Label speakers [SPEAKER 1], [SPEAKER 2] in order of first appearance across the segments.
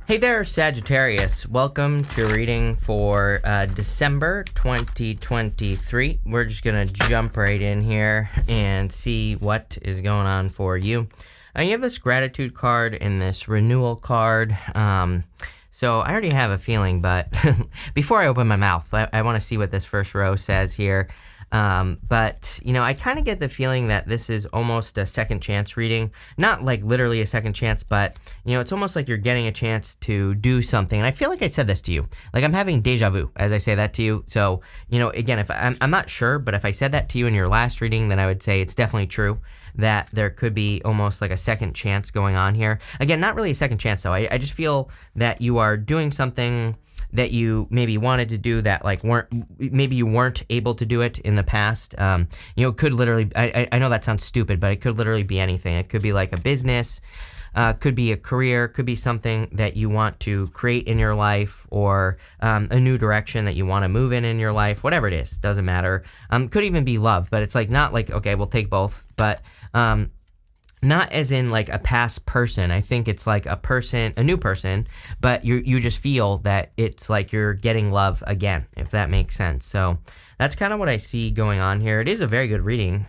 [SPEAKER 1] Hey there, Sagittarius. Welcome to reading for December 2023. We're just going to jump right in here and see what is going on for you. You have this gratitude card and this renewal card. So I already have a feeling, but before I open my mouth, I want to see what this first row says here. But I kind of get the feeling that this is almost a second chance reading. Not like literally a second chance, but it's almost like you're getting a chance to do something. And I feel like I said this to you. Like I'm having deja vu as I say that to you. So, again, if I'm not sure, but if I said that to you in your last reading, then I would say it's definitely true that there could be almost like a second chance going on here. Again, not really a second chance though. I just feel that you are doing something that you maybe wanted to do that maybe you weren't able to do it in the past. Could literally, I know that sounds stupid, but it could literally be anything. It could be like a business, could be a career, could be something that you want to create in your life, or a new direction that you want to move in your life, whatever it is, doesn't matter. Could even be love, but it's like not like, okay, we'll take both, but not as in like a past person. I think it's like a new person, but you just feel that it's like you're getting love again, if that makes sense. So that's kind of what I see going on here. It is a very good reading.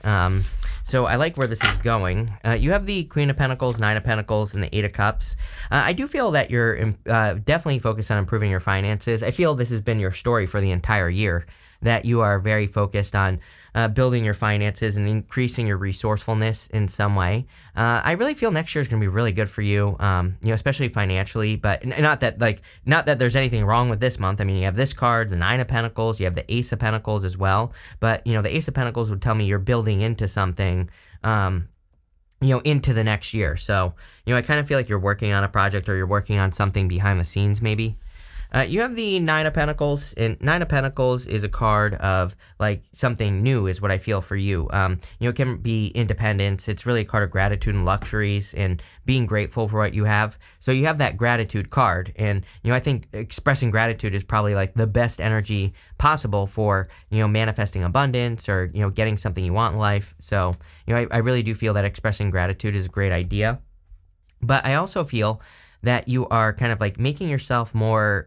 [SPEAKER 1] So I like where this is going. You have the Queen of Pentacles, Nine of Pentacles, and the Eight of Cups. I do feel that you're definitely focused on improving your finances. I feel this has been your story for the entire year, that you are very focused on building your finances and increasing your resourcefulness in some way. I really feel next year is going to be really good for you, especially financially, but not that there's anything wrong with this month. I mean, you have this card, the Nine of Pentacles, you have the Ace of Pentacles as well, but, the Ace of Pentacles would tell me you're building into something, into the next year. So, I kind of feel like you're working on a project, or you're working on something behind the scenes maybe. You have the Nine of Pentacles, and Nine of Pentacles is a card of like something new is what I feel for you. It can be independence. It's really a card of gratitude and luxuries and being grateful for what you have. So you have that gratitude card, and I think expressing gratitude is probably like the best energy possible for manifesting abundance, or getting something you want in life. So I really do feel that expressing gratitude is a great idea. But I also feel that you are kind of like making yourself more,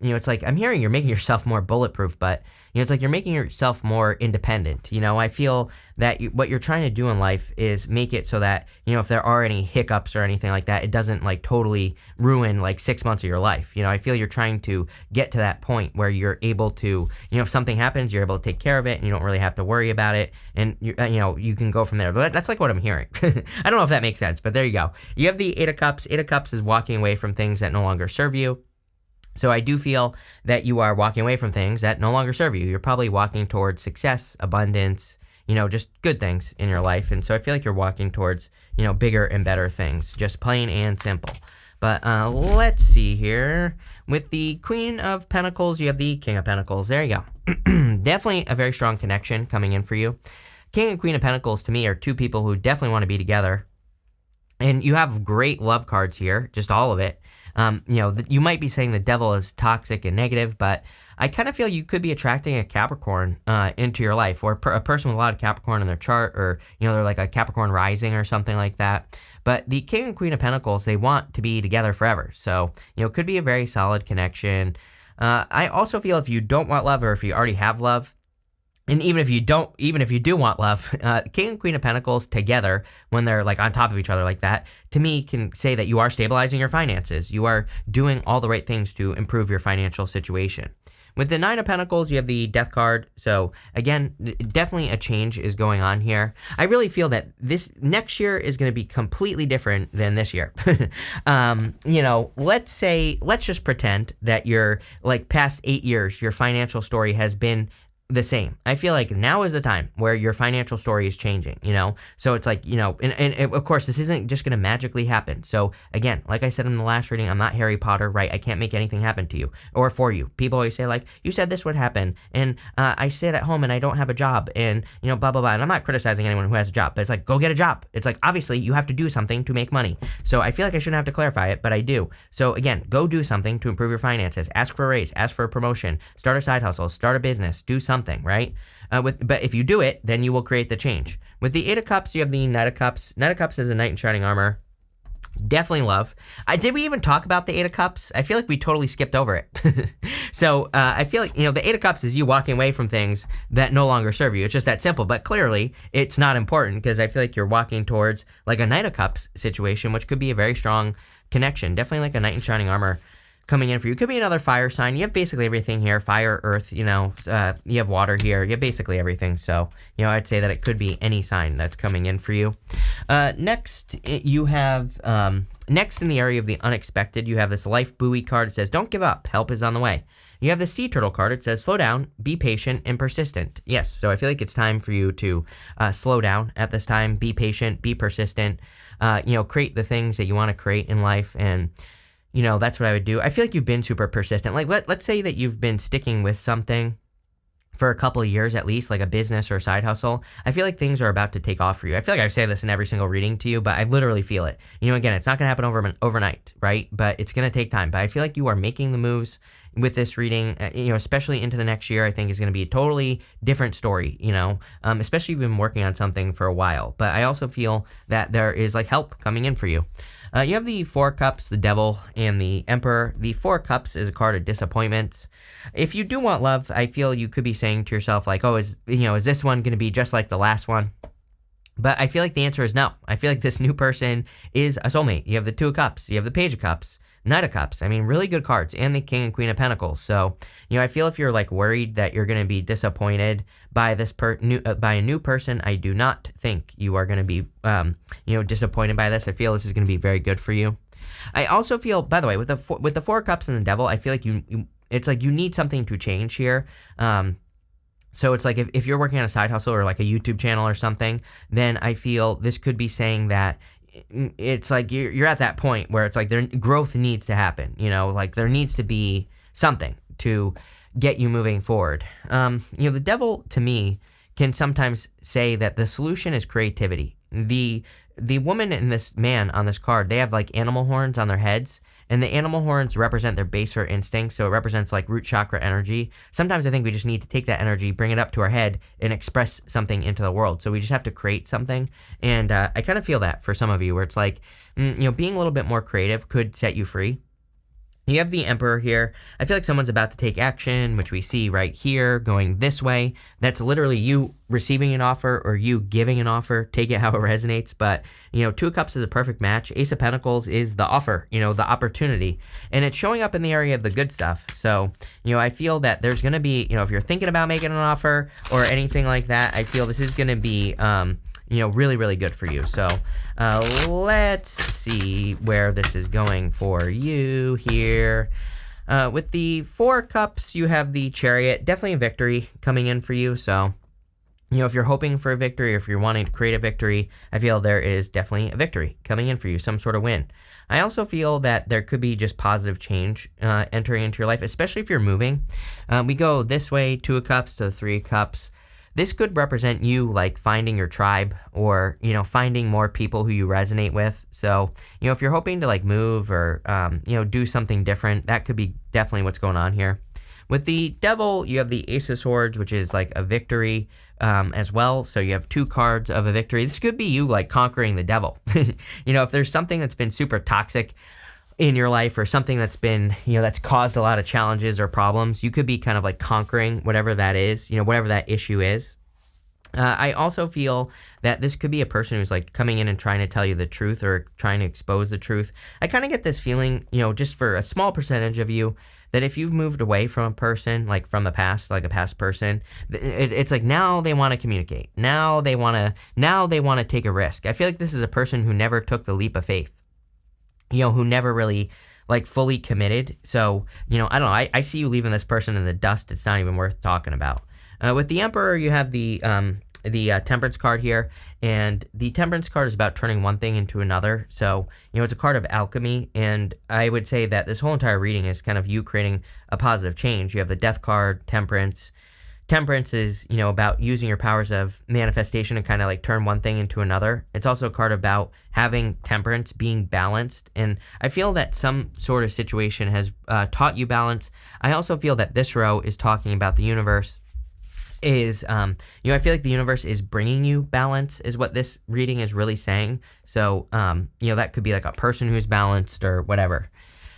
[SPEAKER 1] it's like I'm hearing you're making yourself more bulletproof, but it's like you're making yourself more independent. I feel that what you're trying to do in life is make it so that, if there are any hiccups or anything like that, it doesn't like totally ruin like 6 months of your life. I feel you're trying to get to that point where you're able to, if something happens, you're able to take care of it and you don't really have to worry about it. And you can go from there. But that's like what I'm hearing. I don't know if that makes sense, but there you go. You have the Eight of Cups. Eight of Cups is walking away from things that no longer serve you. So I do feel that you are walking away from things that no longer serve you. You're probably walking towards success, abundance, just good things in your life. And so I feel like you're walking towards, bigger and better things, just plain and simple. But let's see here. With the Queen of Pentacles, you have the King of Pentacles. There you go. Definitely a very strong connection coming in for you. King and Queen of Pentacles, to me, are two people who definitely want to be together. And you have great love cards here, just all of it. You might be saying the devil is toxic and negative, but I kind of feel you could be attracting a Capricorn into your life, or a person with a lot of Capricorn in their chart, or, they're like a Capricorn rising or something like that. But the King and Queen of Pentacles, they want to be together forever. So, it could be a very solid connection. I also feel if you don't want love, or if you already have love, and even if you do want love, King and Queen of Pentacles together, when they're like on top of each other like that, to me can say that you are stabilizing your finances. You are doing all the right things to improve your financial situation. With the Nine of Pentacles, you have the Death card. So again, definitely a change is going on here. I really feel that this next year is going to be completely different than this year. Let's just pretend that your like past 8 years, your financial story has been the same. I feel like now is the time where your financial story is changing, So it's like, and of course, this isn't just going to magically happen. So again, like I said in the last reading, I'm not Harry Potter, right? I can't make anything happen to you or for you. People always say like, you said this would happen, and I sit at home and I don't have a job, and, blah, blah, blah. And I'm not criticizing anyone who has a job, but it's like, go get a job. It's like, obviously you have to do something to make money. So I feel like I shouldn't have to clarify it, but I do. So again, go do something to improve your finances. Ask for a raise, ask for a promotion, start a side hustle, start a business, do something, right? But if you do it, then you will create the change. With the Eight of Cups, you have the Knight of Cups. Knight of Cups is a knight in shining armor. Definitely love. Did we even talk about the Eight of Cups? I feel like we totally skipped over it. So I feel like, the Eight of Cups is you walking away from things that no longer serve you. It's just that simple. But clearly, it's not important because I feel like you're walking towards like a Knight of Cups situation, which could be a very strong connection. Definitely like a Knight in Shining Armor coming in for you. Could be another fire sign. You have basically everything here. Fire, earth, you have water here. You have basically everything. So, I'd say that it could be any sign that's coming in for you. Next, you have, next in the area of the unexpected, you have this life buoy card. It says, don't give up. Help is on the way. You have the sea turtle card. It says, slow down, be patient, and persistent. Yes, so I feel like it's time for you to slow down at this time. Be patient, be persistent, create the things that you want to create in life, and that's what I would do. I feel like you've been super persistent. Like, let's say that you've been sticking with something for a couple of years at least, like a business or a side hustle. I feel like things are about to take off for you. I feel like I say this in every single reading to you, but I literally feel it. Again, it's not going to happen overnight, right? But it's going to take time. But I feel like you are making the moves with this reading, especially into the next year. I think is going to be a totally different story, especially if you've been working on something for a while. But I also feel that there is like help coming in for you. You have the Four Cups, the Devil, and the Emperor. The Four Cups is a card of disappointments. If you do want love, I feel you could be saying to yourself, like, oh, is this one going to be just like the last one? But I feel like the answer is no. I feel like this new person is a soulmate. You have the Two of Cups. You have the Page of Cups. Knight of Cups. I mean, really good cards. And the King and Queen of Pentacles. So, I feel if you're like worried that you're going to be disappointed by this by a new person, I do not think you are going to be, disappointed by this. I feel this is going to be very good for you. I also feel, by the way, with the Four Cups and the Devil, I feel like it's like you need something to change here. So it's like if you're working on a side hustle or like a YouTube channel or something, then I feel this could be saying that it's like you're at that point where it's like growth needs to happen, like there needs to be something to get you moving forward. The Devil to me can sometimes say that the solution is creativity. The woman and this man on this card, they have like animal horns on their heads, and the animal horns represent their baser instincts, so it represents like root chakra energy. Sometimes I think we just need to take that energy, bring it up to our head, and express something into the world. So we just have to create something, and I kind of feel that for some of you, where it's like, being a little bit more creative could set you free. You have the Emperor here. I feel like someone's about to take action, which we see right here going this way. That's literally you receiving an offer or you giving an offer. Take it how it resonates. But, Two of Cups is a perfect match. Ace of Pentacles is the offer, the opportunity. And it's showing up in the area of the good stuff. So, I feel that there's going to be, if you're thinking about making an offer or anything like that, I feel this is going to be, really, really good for you. So let's see where this is going for you here. With the Four Cups, you have the Chariot. Definitely a victory coming in for you. So, if you're hoping for a victory or if you're wanting to create a victory, I feel there is definitely a victory coming in for you, some sort of win. I also feel that there could be just positive change entering into your life, especially if you're moving. We go this way, Two of Cups to the Three of Cups. This could represent you like finding your tribe or, finding more people who you resonate with. So, if you're hoping to like move or, do something different, that could be definitely what's going on here. With the Devil, you have the Ace of Swords, which is like a victory as well. So you have two cards of a victory. This could be you like conquering the devil. If there's something that's been super toxic in your life or something that's been, that's caused a lot of challenges or problems, you could be kind of like conquering whatever that is, whatever that issue is. I also feel that this could be a person who's like coming in and trying to tell you the truth or trying to expose the truth. I kind of get this feeling, just for a small percentage of you, that if you've moved away from a person, like from the past, like a past person, it's like now they want to communicate. Now they want to take a risk. I feel like this is a person who never took the leap of faith. Who never really like fully committed. So, I don't know. I see you leaving this person in the dust. It's not even worth talking about. With the Emperor, you have the Temperance card here, and the Temperance card is about turning one thing into another. So, it's a card of alchemy, and I would say that this whole entire reading is kind of you creating a positive change. You have the Death card, Temperance. Temperance is, about using your powers of manifestation to kind of like turn one thing into another. It's also a card about having temperance, being balanced. And I feel that some sort of situation has taught you balance. I also feel that this row is talking about the universe is I feel like the universe is bringing you balance is what this reading is really saying. So that could be like a person who's balanced or whatever.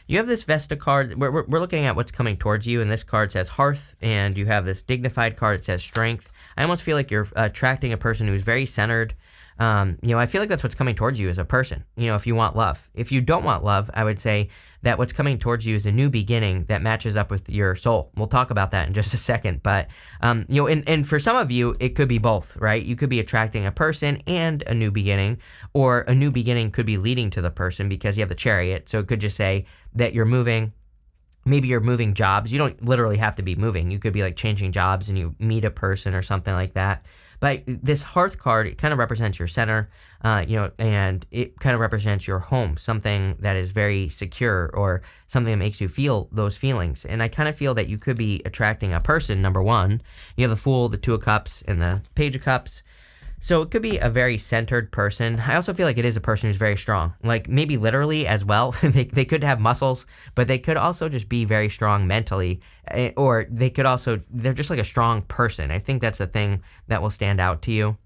[SPEAKER 1] You have this Vesta card. We're looking at what's coming towards you, and this card says Hearth, and you have this Dignified card. It says Strength. I almost feel like you're attracting a person who's very centered. I feel like that's what's coming towards you as a person, if you want love. If you don't want love, I would say that what's coming towards you is a new beginning that matches up with your soul. We'll talk about that in just a second. But, and for some of you, it could be both, right? You could be attracting a person and a new beginning, or a new beginning could be leading to the person because you have the Chariot. So it could just say that you're moving. Maybe you're moving jobs. You don't literally have to be moving. You could be like changing jobs and you meet a person or something like that. But this Hearth card, it kind of represents your center, and it kind of represents your home, something that is very secure or something that makes you feel those feelings. And I kind of feel that you could be attracting a person, number one. You have the Fool, the Two of Cups, and the Page of Cups. So it could be a very centered person. I also feel like it is a person who's very strong, like maybe literally as well. they could have muscles, but they could also just be very strong mentally, or they're just like a strong person. I think that's the thing that will stand out to you.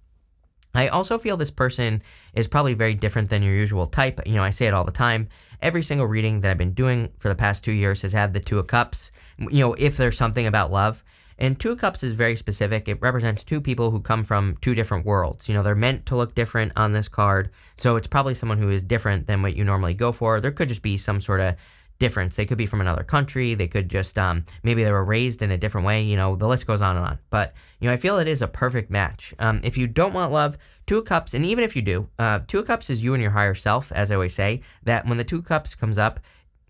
[SPEAKER 1] I also feel this person is probably very different than your usual type. I say it all the time. Every single reading that I've been doing for the past 2 years has had the Two of Cups, if there's something about love. And Two of Cups is very specific. It represents two people who come from two different worlds. They're meant to look different on this card. So it's probably someone who is different than what you normally go for. There could just be some sort of difference. They could be from another country. They could just, maybe they were raised in a different way. The list goes on and on. But, I feel it is a perfect match. If you don't want love, Two of Cups, and even if you do, Two of Cups is you and your higher self, as I always say, that when the Two of Cups comes up,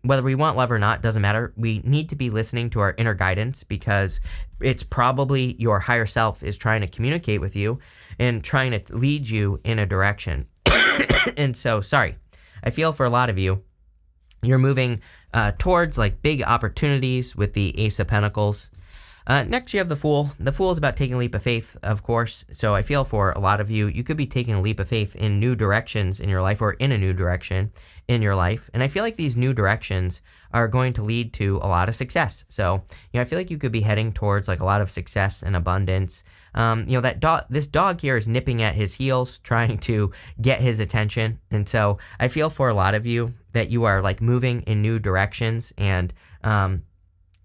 [SPEAKER 1] whether we want love or not, doesn't matter. We need to be listening to our inner guidance because it's probably your higher self is trying to communicate with you and trying to lead you in a direction. And so, I feel for a lot of you, you're moving towards like big opportunities with the Ace of Pentacles. Next, you have the Fool. The Fool is about taking a leap of faith, of course. So I feel for a lot of you, you could be taking a leap of faith in new directions in your life or in a new direction in your life. And I feel like these new directions are going to lead to a lot of success. So, I feel like you could be heading towards like a lot of success and abundance. This dog here is nipping at his heels, trying to get his attention. And so I feel for a lot of you that you are like moving in new directions, and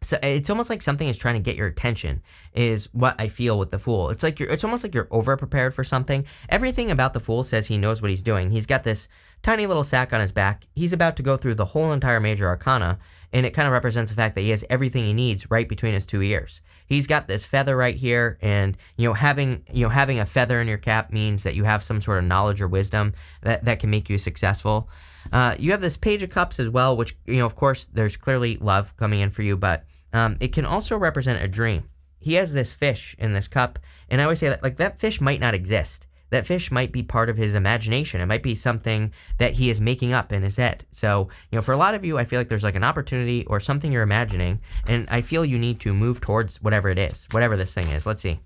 [SPEAKER 1] so it's almost like something is trying to get your attention is what I feel with the Fool. It's almost like you're over prepared for something. Everything about the Fool says he knows what he's doing. He's got this tiny little sack on his back. He's about to go through the whole entire major arcana, and it kind of represents the fact that he has everything he needs right between his two ears. He's got this feather right here, and having a feather in your cap means that you have some sort of knowledge or wisdom that can make you successful. You have this Page of Cups as well, which, of course, there's clearly love coming in for you, but it can also represent a dream. He has this fish in this cup, and I always say that, like, that fish might not exist. That fish might be part of his imagination. It might be something that he is making up in his head. So, for a lot of you, I feel like there's like an opportunity or something you're imagining, and I feel you need to move towards whatever it is, whatever this thing is. Let's see.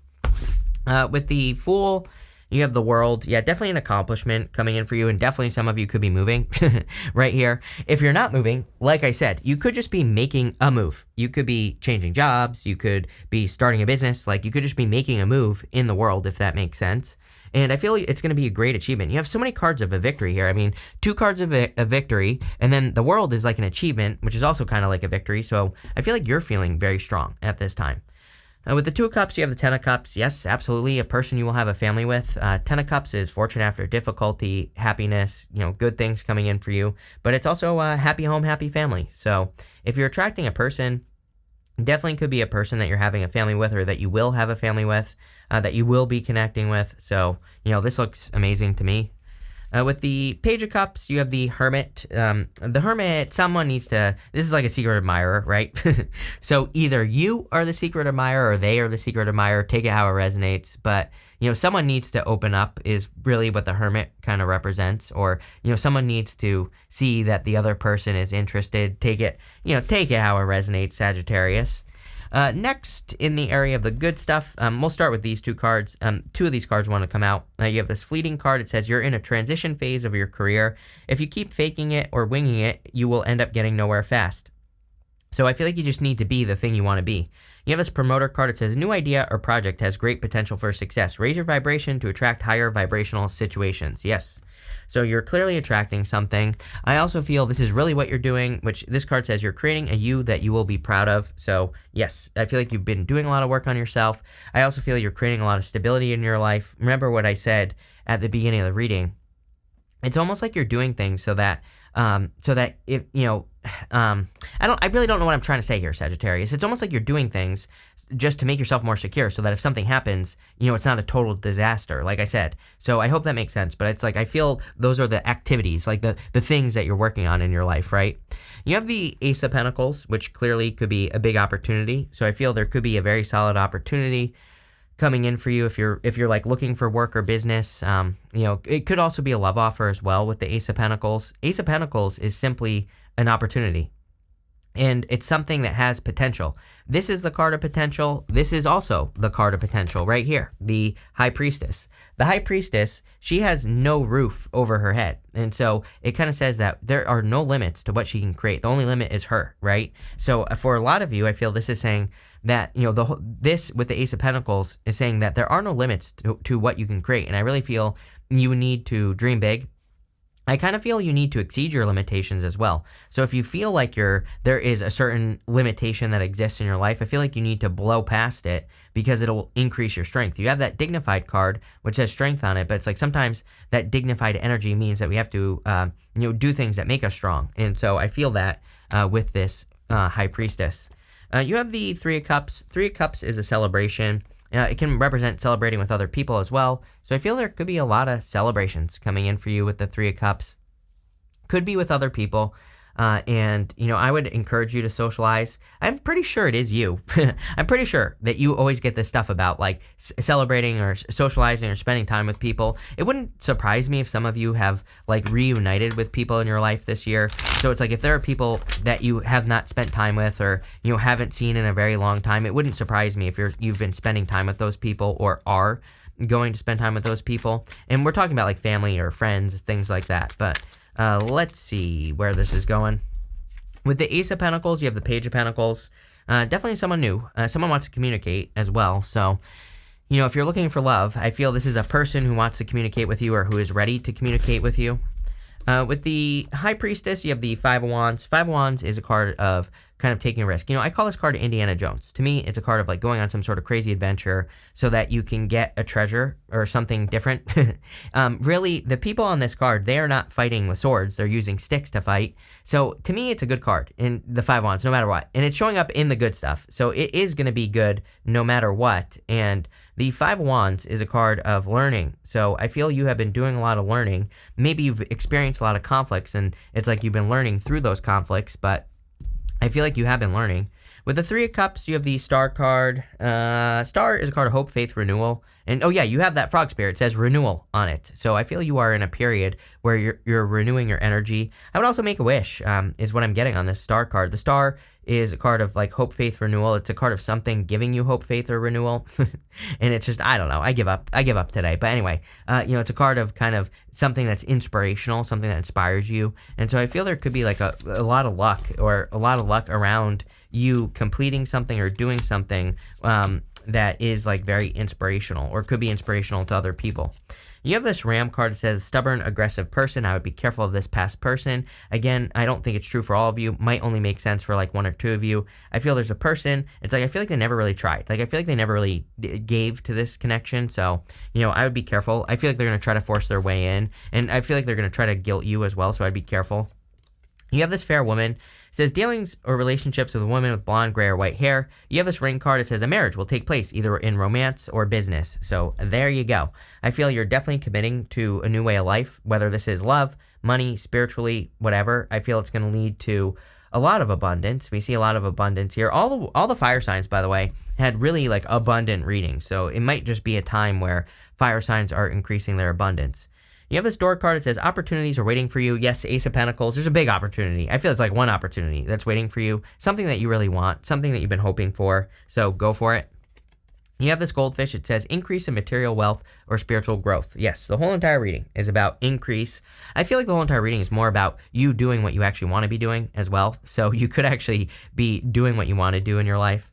[SPEAKER 1] With the Fool, you have the World. Yeah, definitely an accomplishment coming in for you, and definitely some of you could be moving right here. If you're not moving, like I said, you could just be making a move. You could be changing jobs. You could be starting a business. Like, you could just be making a move in the world, if that makes sense. And I feel it's going to be a great achievement. You have so many cards of a victory here. I mean, 2 cards of a victory, and then the World is like an achievement, which is also kind of like a victory. So I feel like you're feeling very strong at this time. With the Two of Cups, you have the Ten of Cups. Yes, absolutely, a person you will have a family with. Ten of Cups is fortune after difficulty, happiness, good things coming in for you. But it's also a happy home, happy family. So if you're attracting a person, definitely could be a person that you're having a family with, or that you will have a family with, that you will be connecting with. So, this looks amazing to me. With the Page of Cups, you have the Hermit. The Hermit, someone needs to, this is like a secret admirer, right? So either you are the secret admirer or they are the secret admirer. Take it how it resonates. But, someone needs to open up is really what the Hermit kind of represents. Or, someone needs to see that the other person is interested. Take it how it resonates, Sagittarius. Next, in the area of the good stuff, we'll start with these 2 cards. 2 of these cards want to come out. You have this Fleeting card. It says you're in a transition phase of your career. If you keep faking it or winging it, you will end up getting nowhere fast. So I feel like you just need to be the thing you want to be. You have this promoter card. It says, new idea or project has great potential for success. Raise your vibration to attract higher vibrational situations. Yes. So you're clearly attracting something. I also feel this is really what you're doing, which this card says you're creating a you that you will be proud of. So yes, I feel like you've been doing a lot of work on yourself. I also feel you're creating a lot of stability in your life. Remember what I said at the beginning of the reading. It's almost like you're doing things so that if I really don't know what I'm trying to say here, Sagittarius. It's almost like you're doing things just to make yourself more secure so that if something happens, it's not a total disaster, like I said. So I hope that makes sense, but it's like I feel those are the activities, like the things that you're working on in your life, right? You have the Ace of Pentacles, which clearly could be a big opportunity. So I feel there could be a very solid opportunity coming in for you if you're like looking for work or business. It could also be a love offer as well with the Ace of Pentacles. Ace of Pentacles is simply an opportunity, and it's something that has potential. This is the card of potential. This is also the card of potential right here, the High Priestess. The High Priestess, she has no roof over her head, and so it kind of says that there are no limits to what she can create. The only limit is her, right? So for a lot of you, I feel this is saying that this with the Ace of Pentacles is saying that there are no limits to what you can create, and I really feel you need to dream big. I kind of feel you need to exceed your limitations as well. So if you feel like there is a certain limitation that exists in your life, I feel like you need to blow past it because it'll increase your strength. You have that dignified card, which has strength on it, but it's like sometimes that dignified energy means that we have to, do things that make us strong. And so I feel that with this High Priestess. You have the Three of Cups. Three of Cups is a celebration. It can represent celebrating with other people as well. So I feel there could be a lot of celebrations coming in for you with the Three of Cups. Could be with other people. And I would encourage you to socialize. I'm pretty sure it is you. I'm pretty sure that you always get this stuff about like celebrating or socializing or spending time with people. It wouldn't surprise me if some of you have like reunited with people in your life this year. So it's like if there are people that you have not spent time with or haven't seen in a very long time, it wouldn't surprise me if you've been spending time with those people or are going to spend time with those people. And we're talking about like family or friends, things like that. But let's see where this is going. With the Ace of Pentacles, you have the Page of Pentacles. Definitely someone new. Someone wants to communicate as well. So, if you're looking for love, I feel this is a person who wants to communicate with you or who is ready to communicate with you. With the High Priestess, you have the Five of Wands. Five of Wands is a card of kind of taking a risk. I call this card Indiana Jones. To me, it's a card of like going on some sort of crazy adventure so that you can get a treasure or something different. Really, the people on this card, they are not fighting with swords. They're using sticks to fight. So to me, it's a good card in the Five of Wands, no matter what. And it's showing up in the good stuff. So it is going to be good no matter what. And the Five of Wands is a card of learning. So I feel you have been doing a lot of learning. Maybe you've experienced a lot of conflicts and it's like you've been learning through those conflicts, but I feel like you have been learning. With the Three of Cups, you have the Star card. Star is a card of hope, faith, renewal. And oh yeah, you have that frog spirit. It says renewal on it. So I feel you are in a period where you're renewing your energy. I would also make a wish, is what I'm getting on this Star card. The Star is a card of like hope, faith, renewal. It's a card of something giving you hope, faith, or renewal. And it's just, I don't know. I give up today. But anyway, it's a card of kind of something that's inspirational, something that inspires you. And so I feel there could be like a lot of luck or a lot of luck around you completing something or doing something that is like very inspirational or could be inspirational to other people. You have this Ram card that says stubborn, aggressive person. I would be careful of this past person. Again, I don't think it's true for all of you. Might only make sense for like one or two of you. I feel there's a person. It's like I feel like they never really tried. Like I feel like they never really gave to this connection. So, I would be careful. I feel like they're going to try to force their way in. And I feel like they're going to try to guilt you as well. So I'd be careful. You have this Fair Woman. It says dealings or relationships with a woman with blonde, gray, or white hair. You have this Ring card. It says a marriage will take place either in romance or business. So there you go. I feel you're definitely committing to a new way of life, whether this is love, money, spiritually, whatever. I feel it's going to lead to a lot of abundance. We see a lot of abundance here. All the fire signs, by the way, had really like abundant readings. So it might just be a time where fire signs are increasing their abundance. You have this Door card. It says opportunities are waiting for you. Yes, Ace of Pentacles. There's a big opportunity. I feel it's like one opportunity that's waiting for you. Something that you really want. Something that you've been hoping for. So go for it. You have this goldfish. It says increase in material wealth or spiritual growth. Yes, the whole entire reading is about increase. I feel like the whole entire reading is more about you doing what you actually want to be doing as well. So you could actually be doing what you want to do in your life.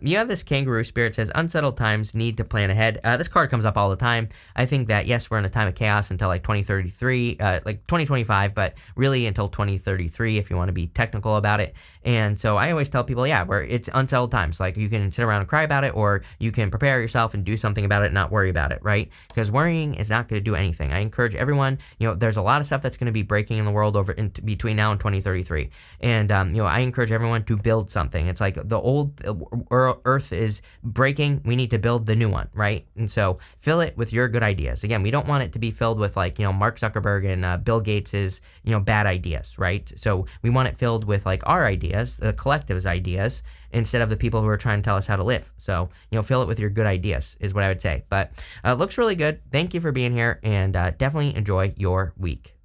[SPEAKER 1] You have this kangaroo spirit. Says unsettled times need to plan ahead. This card comes up all the time. I think that yes, we're in a time of chaos until like 2033, like 2025, but really until 2033 if you want to be technical about it. And so I always tell people, yeah, it's unsettled times. Like you can sit around and cry about it, or you can prepare yourself and do something about it and not worry about it, right? Because worrying is not going to do anything. I encourage everyone, there's a lot of stuff that's going to be breaking in the world between now and 2033. And, I encourage everyone to build something. It's like the old Earth is breaking. We need to build the new one, right? And so fill it with your good ideas. Again, we don't want it to be filled with like, Mark Zuckerberg and Bill Gates's, bad ideas, right? So we want it filled with like our ideas, the collective's ideas, instead of the people who are trying to tell us how to live. So, fill it with your good ideas is what I would say. But looks really good. Thank you for being here, and definitely enjoy your week.